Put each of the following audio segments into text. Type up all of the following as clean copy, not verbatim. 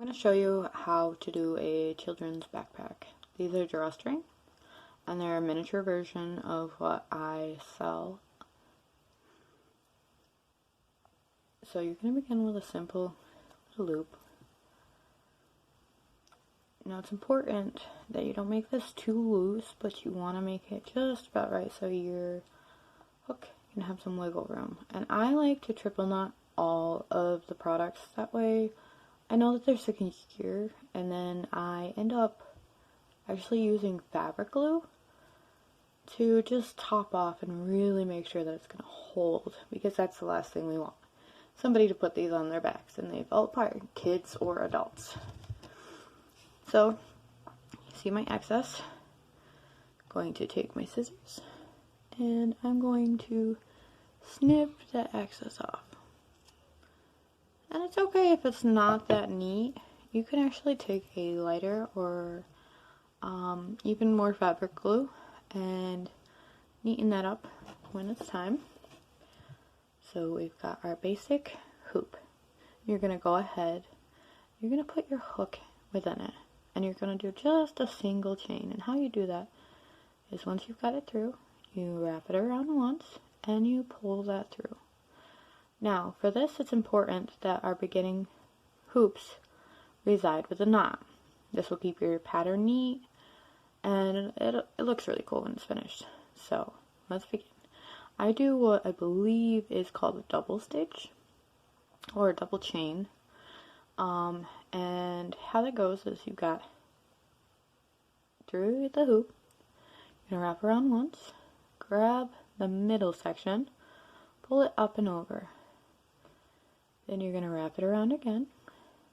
I'm going to show you how to do a children's backpack. These are Drawstring, and they're a miniature version of what I sell. So you're going to begin with a simple loop. Now it's important that you don't make this too loose, but you want to make it just about right so your hook can have some wiggle room. And I like to triple knot all of the products, that way I know that they're secure, and then I end up actually using fabric glue to just top off and really make sure that it's going to hold, because that's the last thing we want. Somebody to put these on their backs and they fall apart, kids or adults. So, you see my excess. I'm going to take my scissors and I'm going to snip that excess off. And it's okay if it's not that neat. You can actually take a lighter or even more fabric glue and neaten that up when it's time. So we've got our basic hoop. You're going to go ahead, you're going to put your hook within it, and you're going to do just a single chain. And how you do that is once you've got it through, you wrap it around once and you pull that through. Now, for this, it's important that our beginning hoops reside with a knot. This will keep your pattern neat, and it looks really cool when it's finished. So, let's begin. I do what I believe is called a double stitch, or a double chain. And how that goes is you've got through the hoop, you're going to wrap around once, grab the middle section, pull it up and over. Then you're going to wrap it around again,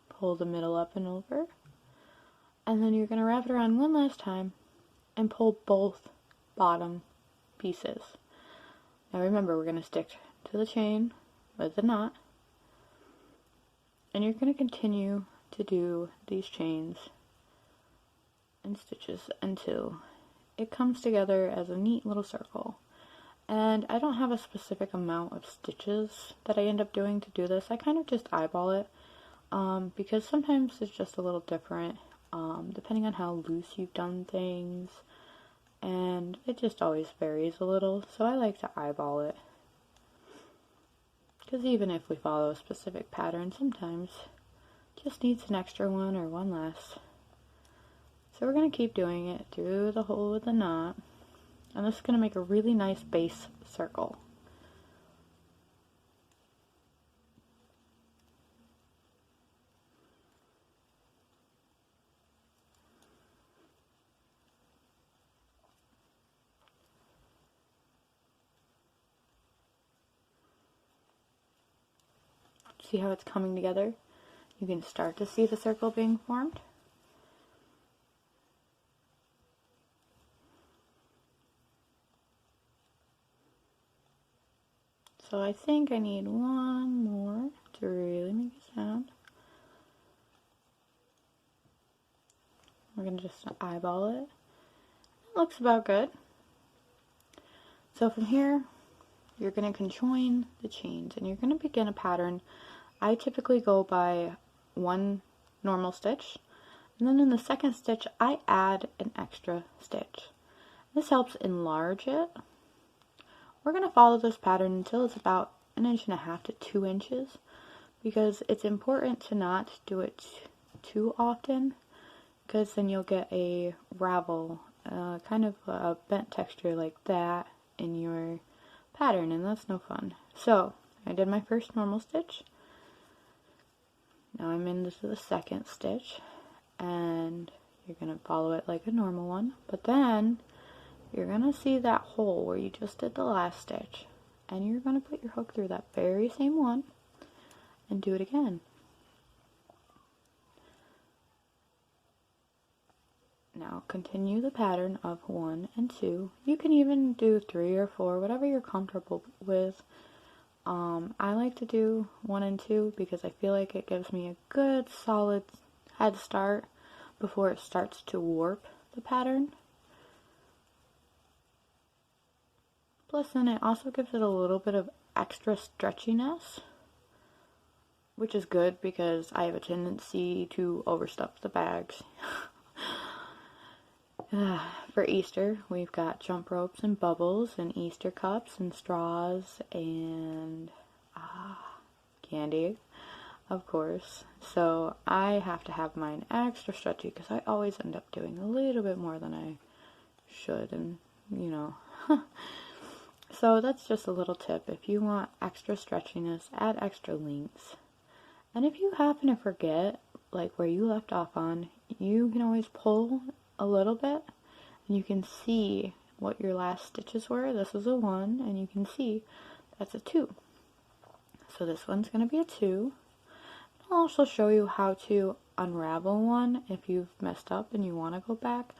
pull the middle up and over, and then you're going to wrap it around one last time and pull both bottom pieces. Now remember, we're going to stick to the chain with the knot, and you're going to continue to do these chains and stitches until it comes together as a neat little circle. And I don't have a specific amount of stitches that I end up doing to do this. I kind of just eyeball it, because sometimes it's just a little different, depending on how loose you've done things, and it just always varies a little, so I like to eyeball it. Because even if we follow a specific pattern, sometimes it just needs an extra one or one less. So we're going to keep doing it through the hole with the knot. And this is going to make a really nice base circle. See how it's coming together? You can start to see the circle being formed. So I think I need one more to really make a sound. We're going to just eyeball it. It looks about good. So from here, you're going to conjoin the chains and you're going to begin a pattern. I typically go by one normal stitch, and then in the second stitch I add an extra stitch. This helps enlarge it. We're going to follow this pattern until it's about 1.5 to 2 inches, because it's important to not do it too often, because then you'll get a ravel, kind of a bent texture like that in your pattern, and that's no fun. So I did my first normal stitch. Now I'm into the second stitch, and you're going to follow it like a normal one, but then you're going to see that hole where you just did the last stitch, and you're going to put your hook through that very same one and do it again. Now continue the pattern of 1 and 2. You can even do 3 or 4, whatever you're comfortable with. I like to do 1 and 2 because I feel like it gives me a good solid head start before it starts to warp the pattern. Plus then it also gives it a little bit of extra stretchiness. which is good because I have a tendency to overstuff the bags. For Easter, we've got jump ropes and bubbles and Easter cups and straws and candy, of course. So I have to have mine extra stretchy because I always end up doing a little bit more than I should, and you know. So that's just a little tip. If you want extra stretchiness, add extra lengths. And if you happen to forget, like where you left off on, you can always pull a little bit and you can see what your last stitches were. This is a 1 and you can see that's a 2. So this one's going to be a 2. I'll also show you how to unravel one if you've messed up and you want to go back.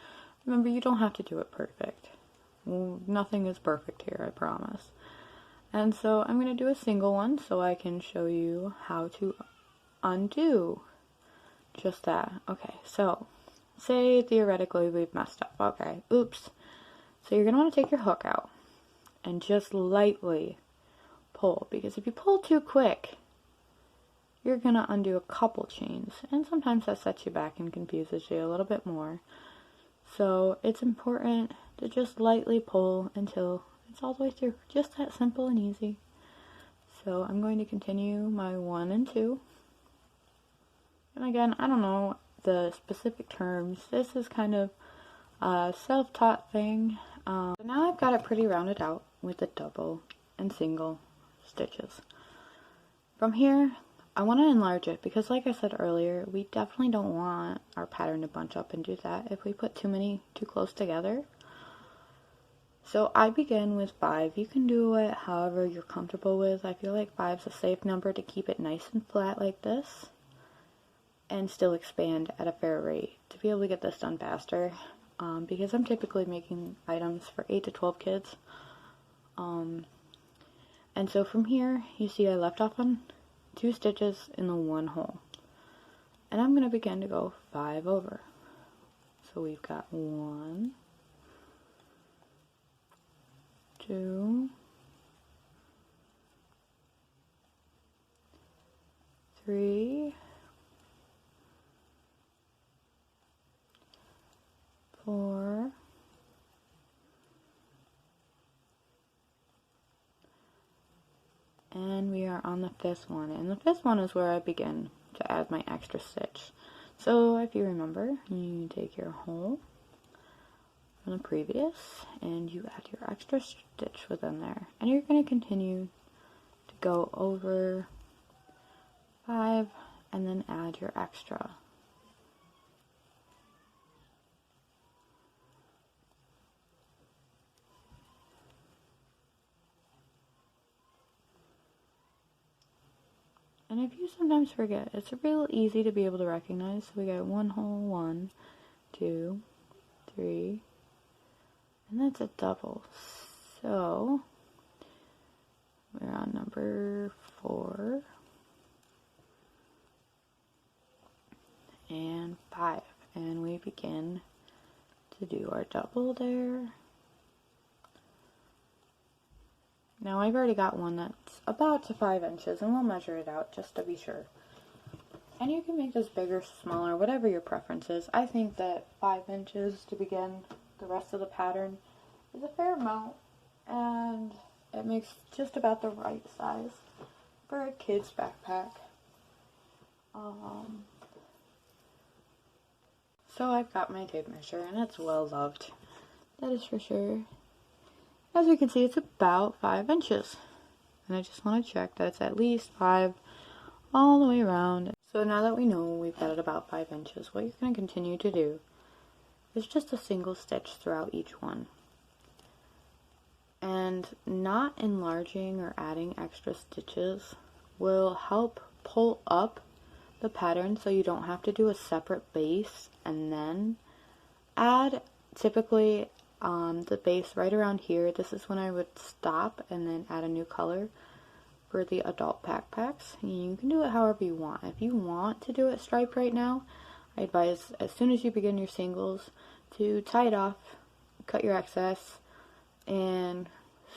Remember, you don't have to do it perfect. Well, nothing is perfect here, I promise. And so I'm going to do a single one so I can show you how to undo just that. Okay, so say theoretically we've messed up. Okay, oops. So you're going to want to take your hook out and just lightly pull, because if you pull too quick, you're going to undo a couple chains, and sometimes that sets you back and confuses you a little bit more. So it's important to just lightly pull until it's all the way through. Just that simple and easy. So I'm going to continue my 1 and 2. And again, I don't know the specific terms. This is kind of a self-taught thing. So now I've got it pretty rounded out with the double and single stitches. From here, I want to enlarge it because, like I said earlier, we definitely don't want our pattern to bunch up and do that if we put too close together. So I begin with 5. You can do it however you're comfortable with. I feel like 5 is a safe number to keep it nice and flat like this and still expand at a fair rate to be able to get this done faster, because I'm typically making items for 8 to 12 kids. And so from here, you see I left off on 2 stitches in the 1 hole, and I'm going to begin to go 5 over. So we've got 1, 2, 3, 4, and we are on the 5th one, and the 5th one is where I begin to add my extra stitch. So if you remember, you take your hole from the previous and you add your extra stitch within there, and you're going to continue to go over 5 and then add your extra. And if you sometimes forget, it's real easy to be able to recognize. So we got 1 hole, 1, 2, 3, and that's a double. So we're on number 4 and 5, and we begin to do our double there. Now I've already got one that's about to 5 inches, and we'll measure it out just to be sure. And you can make this bigger, smaller, whatever your preference is. I think that 5 inches to begin the rest of the pattern is a fair amount, and it makes just about the right size for a kid's backpack. So I've got my tape measure, and it's well loved. That is for sure. As you can see, it's about 5 inches. And I just want to check that it's at least 5 all the way around. So now that we know we've got it about 5 inches, what you're going to continue to do is just a single stitch throughout each one. And not enlarging or adding extra stitches will help pull up the pattern so you don't have to do a separate base and then add. Typically the base right around here, this is when I would stop and then add a new color for the adult backpacks. You can do it however you want. If you want to do it striped right now, I advise as soon as you begin your singles to tie it off, cut your excess, and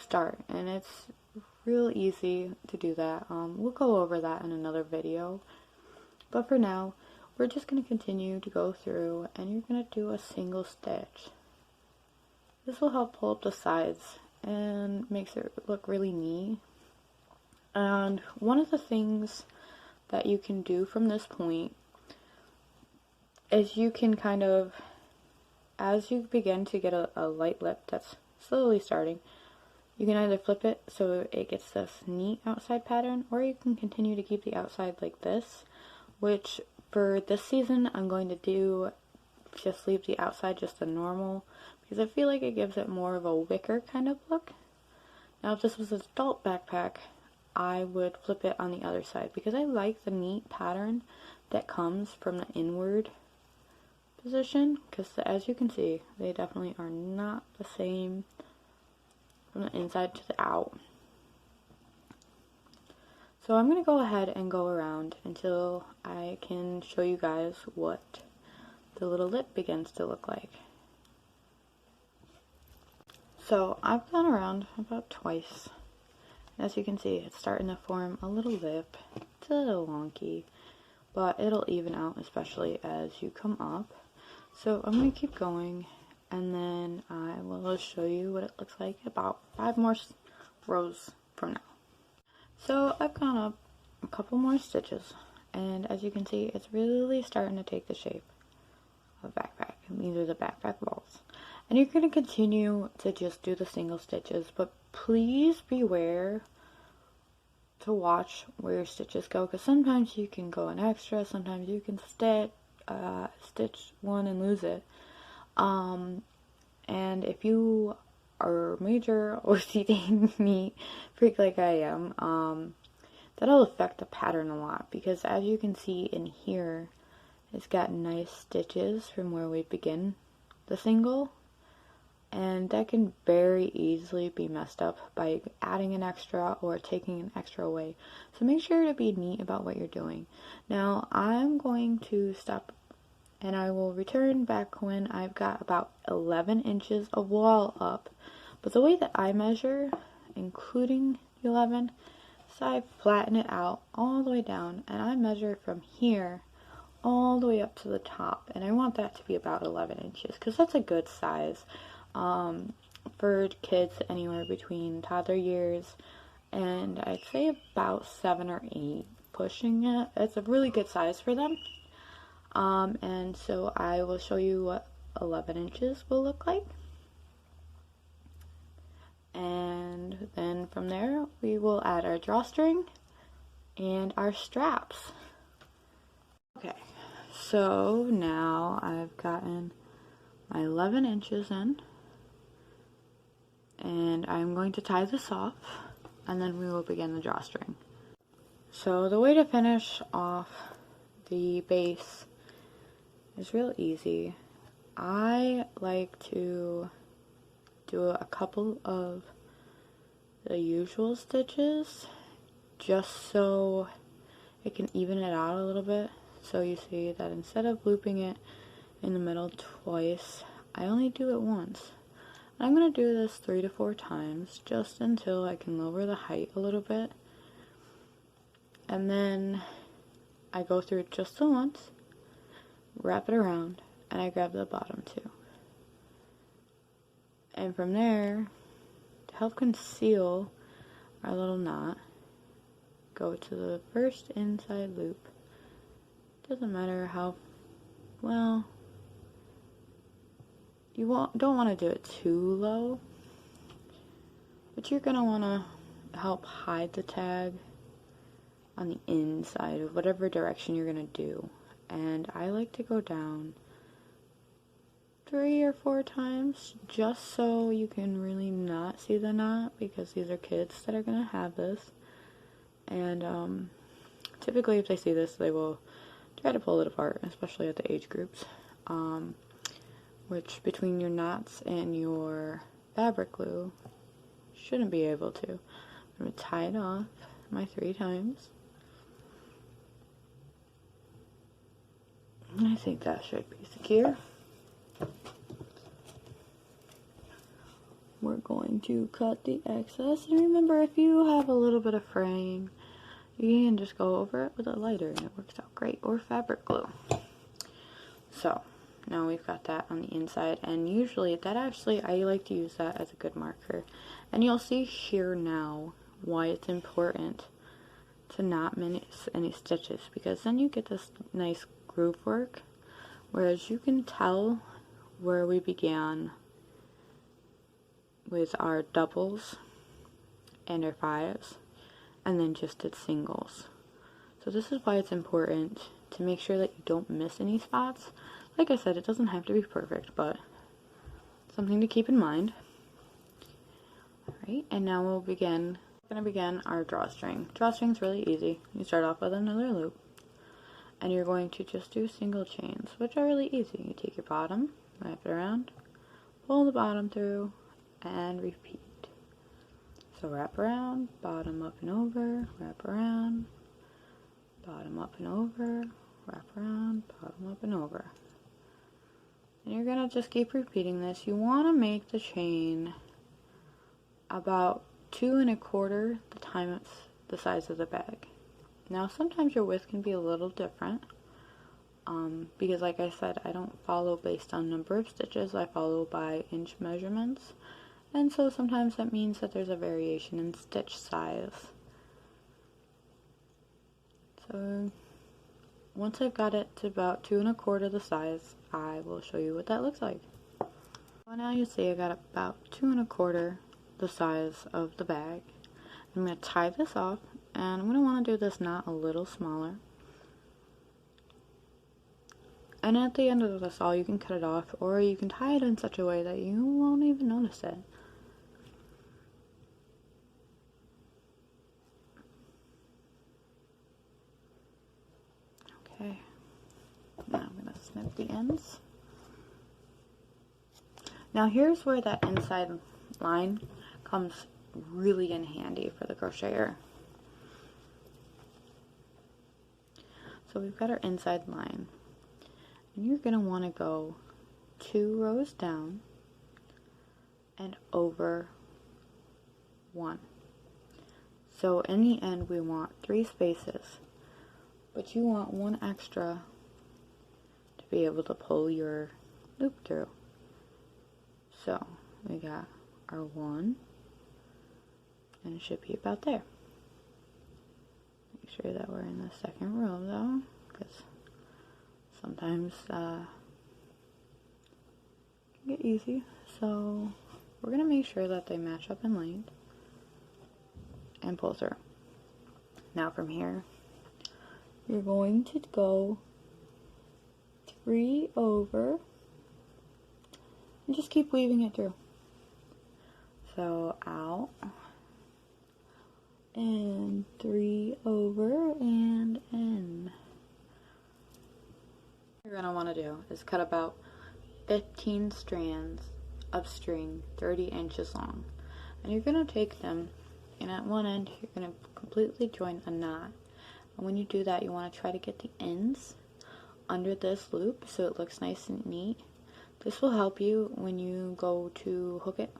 start. And it's real easy to do that. We'll go over that in another video. But for now, we're just going to continue to go through and you're going to do a single stitch. This will help pull up the sides and makes it look really neat. And one of the things that you can do from this point is you can kind of, as you begin to get a light lip that's slowly starting, you can either flip it so it gets this neat outside pattern, or you can continue to keep the outside like this, which for this season I'm going to do just leave the outside just a normal, because I feel like it gives it more of a wicker kind of look. Now if this was an adult backpack, I would flip it on the other side because I like the neat pattern that comes from the inward position, because as you can see, they definitely are not the same from the inside to the out. So I'm going to go ahead and go around until I can show you guys what the little lip begins to look like. So I've gone around about twice. As you can see, it's starting to form a little lip. It's a little wonky, but it'll even out, especially as you come up. So I'm going to keep going, and then I will show you what it looks like about 5 more rows from now. So I've gone up a couple more stitches, and as you can see, it's really starting to take the shape of a backpack. And these are the backpack balls. And you're going to continue to just do the single stitches, but please beware to watch where your stitches go, because sometimes you can go an extra, sometimes you can stitch one and lose it. And if you are major OCD neat freak like I am, that'll affect the pattern a lot, because as you can see in here, it's got nice stitches from where we begin the single, and that can very easily be messed up by adding an extra or taking an extra away. So make sure to be neat about what you're doing. Now I'm going to stop, and I will return back when I've got about 11 inches of wall up. But the way that I measure, including the 11, so I flatten it out all the way down, and I measure from here all the way up to the top, and I want that to be about 11 inches, because that's a good size for kids anywhere between toddler years and I'd say about 7 or 8 pushing it. It's a really good size for them. And so I will show you what 11 inches will look like. And then from there, we will add our drawstring and our straps. Okay, so now I've gotten my 11 inches in, and I'm going to tie this off, and then we will begin the drawstring. So the way to finish off the base is real easy. I like to do a couple of the usual stitches just so it can even it out a little bit. So you see that instead of looping it in the middle twice, I only do it once. I'm going to do this 3 to 4 times just until I can lower the height a little bit, and then I go through it just the once, wrap it around, and I grab the bottom too. And from there, to help conceal our little knot, go to the first inside loop. Doesn't matter how well, you don't want to do it too low, but you're going to want to help hide the tag on the inside of whatever direction you're going to do. And I like to go down 3 or 4 times just so you can really not see the knot, because these are kids that are going to have this, and typically if they see this they will try to pull it apart, especially at the age groups, which between your knots and your fabric glue shouldn't be able to. I'm going to tie it off my 3 times. I think that should be secure. We're going going to cut the excess. And remember, if you have a little bit of fraying, you can just go over it with a lighter and it works out great, or fabric glue. So now we've got that on the inside, and usually that actually, I like to use that as a good marker. And you'll see here now why it's important to not miss any stitches, because then you get this nice groove work, whereas you can tell where we began with our doubles and our fives, and then just did singles. So this is why it's important to make sure that you don't miss any spots. Like I said, it doesn't have to be perfect, but something to keep in mind. Alright, and now we're going to begin our drawstring. Drawstring's really easy. You start off with another loop, and you're going to just do single chains, which are really easy. You take your bottom, wrap it around, pull the bottom through, and repeat. So wrap around, bottom up and over, wrap around, bottom up and over, wrap around, bottom up and over. And you're going to just keep repeating this. You want to make the chain about 2 1/4 the time it's the size of the bag. Now sometimes your width can be a little different, because like I said, I don't follow based on number of stitches, I follow by inch measurements. And so sometimes that means that there's a variation in stitch size. So once I've got it to about 2 1/4 the size, I will show you what that looks like. So now you see I got about 2 1/4 the size of the bag. I'm going to tie this off, and I'm going to want to do this knot a little smaller. And at the end of this all, you can cut it off, or you can tie it in such a way that you won't even notice it. Okay, now I'm going to snip the ends. Now here's where that inside line comes really in handy for the crocheter. So we've got our inside line, and you're going to want to go 2 rows down and over 1. So in the end we want 3 spaces, but you want 1 extra to be able to pull your loop through. So we got our 1, and it should be about there. Make sure that we're in the second row though, because sometimes it can get easy. So we're going to make sure that they match up in length and pull through. Now from here, you're going to go 3 over and just keep weaving it through. So out and 3 over and in. What you're going to want to do is cut about 15 strands of string 30 inches long, and you're going to take them, and at one end you're going to completely join a knot. And when you do that, you want to try to get the ends under this loop so it looks nice and neat. This will help you when you go to hook it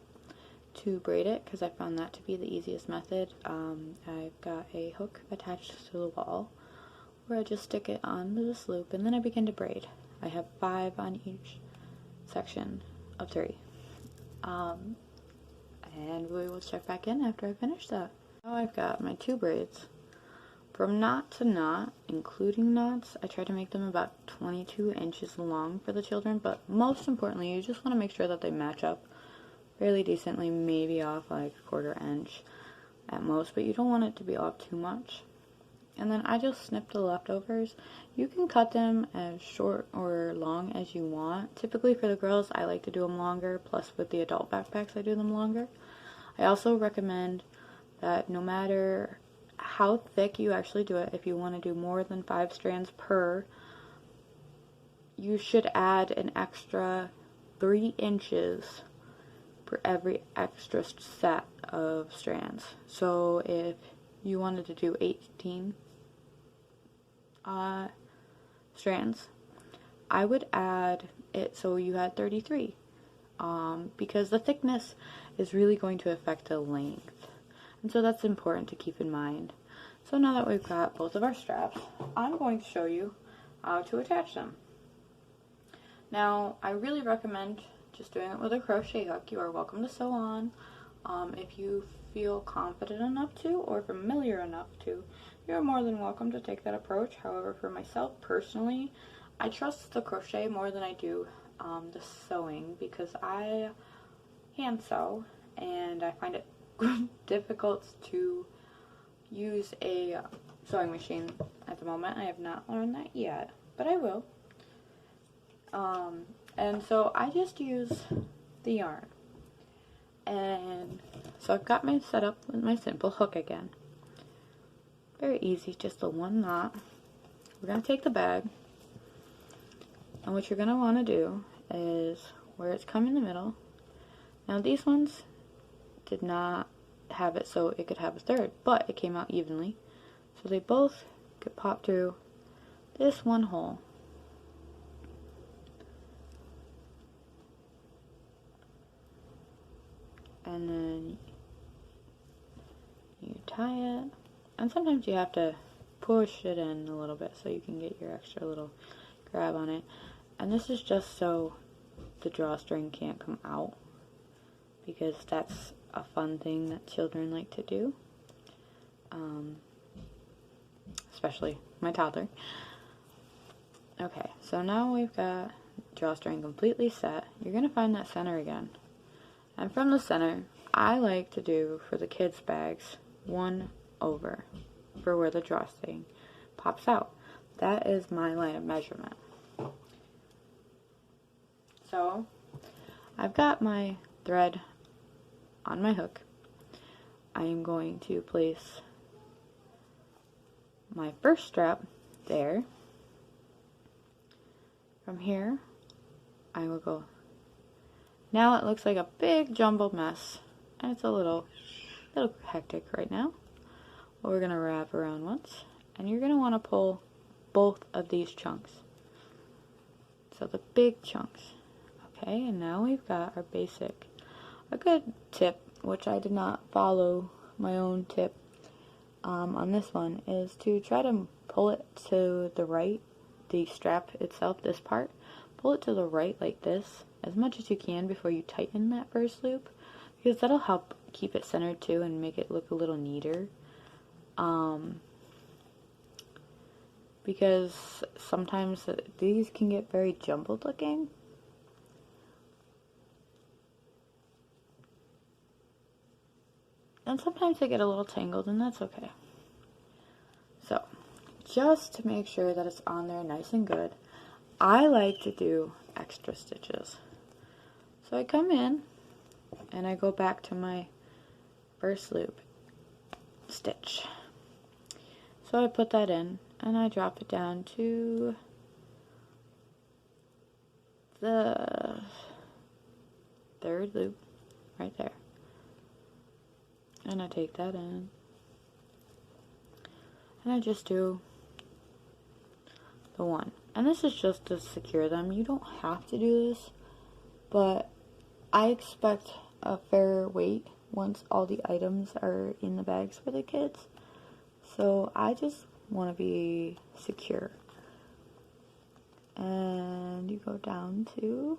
to braid it, because I found that to be the easiest method. I've got a hook attached to the wall where I just stick it onto this loop, and then I begin to braid. I have 5 on each section of 3. And we will check back in after I finish that. Now I've got my 2 braids. From knot to knot, including knots, I try to make them about 22 inches long for the children, but most importantly, you just want to make sure that they match up fairly decently, maybe off like 1/4 inch at most, but you don't want it to be off too much. And then I just snip the leftovers. You can cut them as short or long as you want. Typically for the girls, I like to do them longer, plus with the adult backpacks I do them longer. I also recommend that no matter how thick you actually do it, if you want to do more than 5 strands per, you should add an extra 3 inches for every extra set of strands. So if you wanted to do 18 strands, I would add it so you had 33. because the thickness is really going to affect the length. And so that's important to keep in mind. So now that we've got both of our straps, I'm going to show you how to attach them. Now, I really recommend just doing it with a crochet hook. You are welcome to sew on if you feel confident enough to or familiar enough to. You're more than welcome to take that approach. However, for myself personally, I trust the crochet more than I do the sewing, because I hand sew and I find it difficult to use a sewing machine at the moment. I have not learned that yet, but I will. And so I just use the yarn. And so I've got my setup with my simple hook again. Very easy, just a one knot. We're going to take the bag, and what you're going to want to do is where it's come in the middle. Now these ones did not have it so it could have a third, but it came out evenly. So they both could pop through this one hole. And then you tie it, and sometimes you have to push it in a little bit so you can get your extra little grab on it. And this is just so the drawstring can't come out, because that's a fun thing that children like to do, especially my toddler. Okay, so now we've got drawstring completely set. You're going to find that center again. And from the center, I like to do, for the kids' bags, 1 over for where the drawstring pops out. That is my line of measurement. So, I've got my thread on my hook. I am going to place my first strap there. From here, I will go. Now it looks like a big jumbled mess, and it's a little hectic right now. But we're going to wrap around once, and you're going to want to pull both of these chunks. So the big chunks. Okay, and now we've got our basic. A good tip, which I did not follow my own tip on this one, is to try to pull it to the right, the strap itself, this part. Pull it to the right like this as much as you can before you tighten that first loop, because that'll help keep it centered too and make it look a little neater. Because sometimes these can get very jumbled looking. And sometimes they get a little tangled, and that's okay. So, just to make sure that it's on there nice and good, I like to do extra stitches. So I come in, and I go back to my first loop stitch. So I put that in, and I drop it down to the third loop right there. And I take that in, and I just do the one. And this is just to secure them. You don't have to do this, but I expect a fair weight once all the items are in the bags for the kids. So I just want to be secure. And you go down to...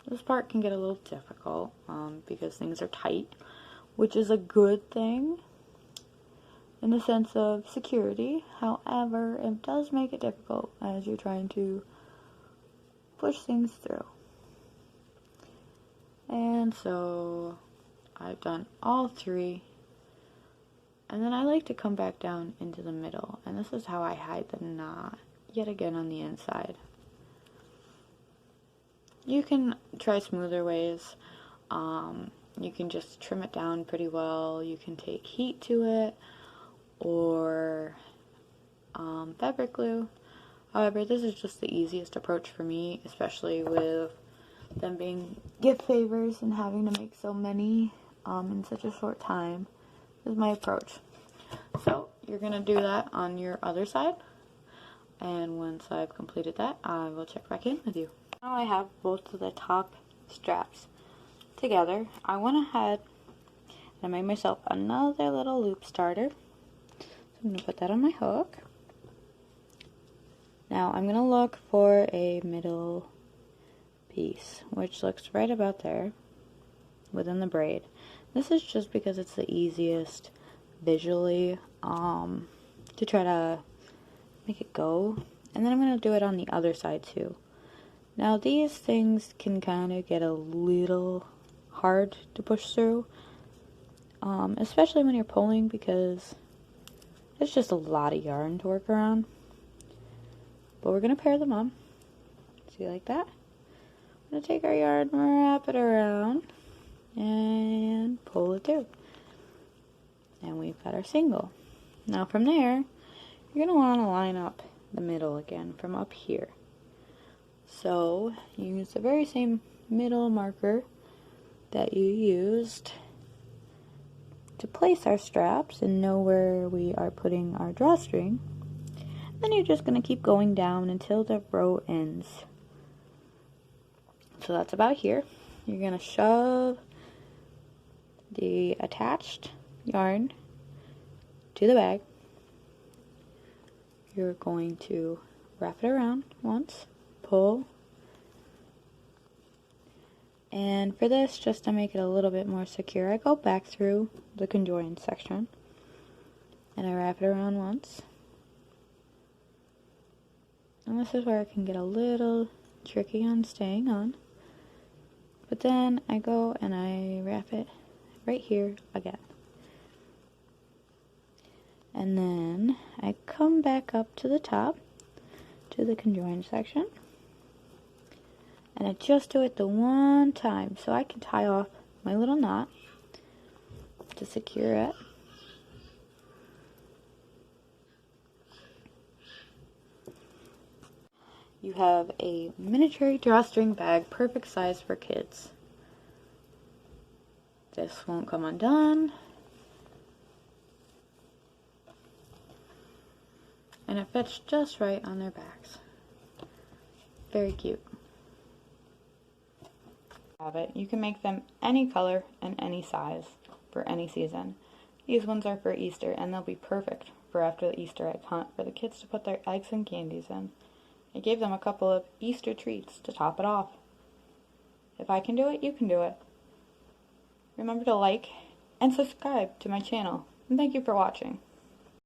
This part can get a little difficult because things are tight, which is a good thing in the sense of security. However, it does make it difficult as you're trying to push things through. And so I've done all 3, and then I like to come back down into the middle, and this is how I hide the knot yet again on the inside. You can try smoother ways. You can just trim it down pretty well. You can take heat to it, or fabric glue. However, this is just the easiest approach for me, especially with them being gift favors and having to make so many in such a short time. This is my approach. So you're going to do that on your other side, and once I've completed that, I will check back in with you. Now I have both of the top straps together. I went ahead and I made myself another little loop starter. So I'm going to put that on my hook. Now I'm going to look for a middle piece, which looks right about there within the braid. This is just because it's the easiest visually to try to make it go. And then I'm going to do it on the other side too. Now these things can kind of get a little hard to push through, especially when you're pulling, because it's just a lot of yarn to work around. But we're going to pair them up. See, like that? We're going to take our yarn, wrap it around, and pull it through. And we've got our single. Now from there, you're going to want to line up the middle again from up here. So you use the very same middle marker that you used to place our straps and know where we are putting our drawstring. Then you're just going to keep going down until the row ends. So that's about here. You're going to shove the attached yarn to the bag. You're going to wrap it around once, pull, and for this, just to make it a little bit more secure, I go back through the conjoined section and I wrap it around once. And this is where it can get a little tricky on staying on. But then I go and I wrap it right here again. And then I come back up to the top, to the conjoined section. And I just do it the one time so I can tie off my little knot to secure it. You have a miniature drawstring bag, perfect size for kids. This won't come undone. And it fits just right on their backs. Very cute. Have it. You can make them any color and any size for any season. These ones are for Easter and they'll be perfect for after the Easter egg hunt for the kids to put their eggs and candies in. I gave them a couple of Easter treats to top it off. If I can do it, you can do it. Remember to like and subscribe to my channel. And thank you for watching.